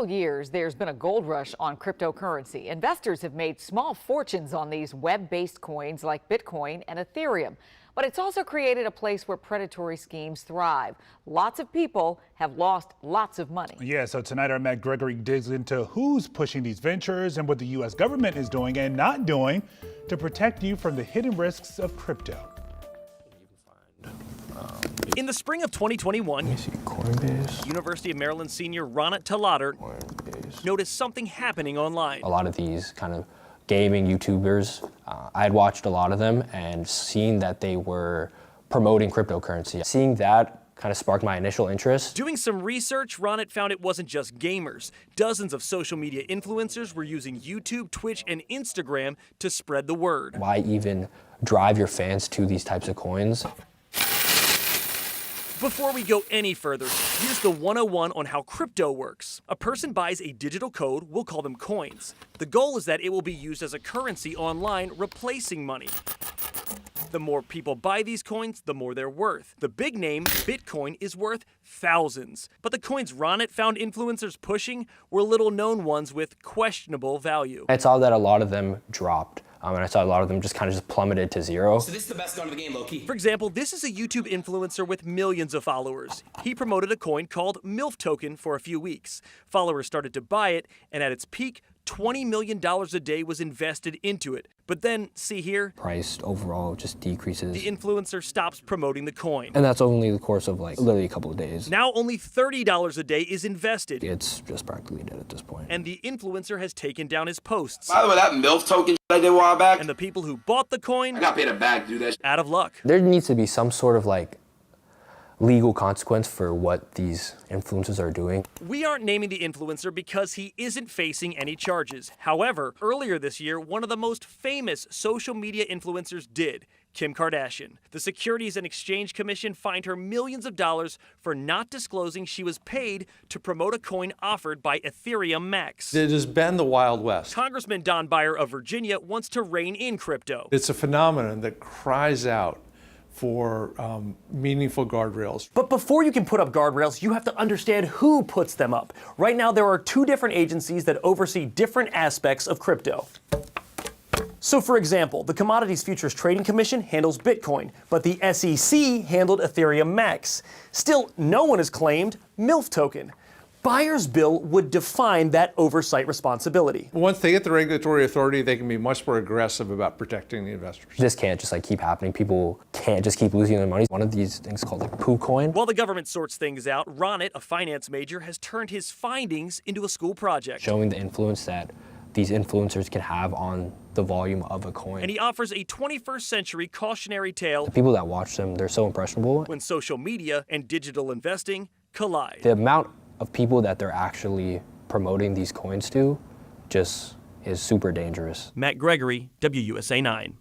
several years, there's been a gold rush on cryptocurrency. Investors have made small fortunes on these web-based coins like Bitcoin and Ethereum. But it's also created a place where predatory schemes thrive. Lots of people have lost lots of money. Yeah, so tonight our Matt Gregory digs into who's pushing these ventures and what the U.S. government is doing and not doing to protect you from the hidden risks of crypto. In the spring of 2021, Coinbase. University of Maryland senior Ronit Talater noticed something happening online. A lot of these kind of gaming YouTubers, I had watched a lot of them and seen that they were promoting cryptocurrency. Seeing that kind of sparked my initial interest. Doing some research, Ronit found it wasn't just gamers. Dozens of social media influencers were using YouTube, Twitch, and Instagram to spread the word. Why even drive your fans to these types of coins? Before we go any further, here's the 101 on how crypto works. A person buys a digital code, we'll call them coins. The goal is that it will be used as a currency online, replacing money. The more people buy these coins, the more they're worth. The big name, Bitcoin, is worth thousands. But the coins Ronit found influencers pushing were little-known ones with questionable value. I saw that a lot of them dropped. And I saw a lot of them just kind of just plummeted to zero. So this is the best gun of the game, low-key. For example, this is a YouTube influencer with millions of followers. He promoted a coin called MILF token for a few weeks. Followers started to buy it, and at its peak, $20 million a day was invested into it. But then, see here? Price overall just decreases. The influencer stops promoting the coin. And that's only the course of like literally a couple of days. Now only $30 a day is invested. It's just practically dead at this point. And the influencer has taken down his posts. By the way, that MILF token I did a while back. And the people who bought the coin, I got paid a bag to do that. Out of luck. There needs to be some sort of like legal consequence for what these influencers are doing. We aren't naming the influencer because he isn't facing any charges. However, earlier this year, one of the most famous social media influencers did, Kim Kardashian. The Securities and Exchange Commission fined her millions of dollars for not disclosing she was paid to promote a coin offered by Ethereum Max. It has been the Wild West. Congressman Don Beyer of Virginia wants to rein in crypto. It's a phenomenon that cries out for meaningful guardrails. But before you can put up guardrails, you have to understand who puts them up. Right now, there are two different agencies that oversee different aspects of crypto. So for example, the Commodities Futures Trading Commission handles Bitcoin, but the SEC handled Ethereum Max. Still, no one has claimed MILF token. Beyer's bill would define that oversight responsibility. Once they get the regulatory authority, they can be much more aggressive about protecting the investors. This can't just like keep happening. People can't just keep losing their money. One of these things called like poo coin. While the government sorts things out, Ronit, a finance major, has turned his findings into a school project. Showing the influence that these influencers can have on the volume of a coin. And he offers a 21st century cautionary tale. The people that watch them, they're so impressionable. When social media and digital investing collide. The amount of people that they're actually promoting these coins to just is super dangerous. Matt Gregory, WUSA 9.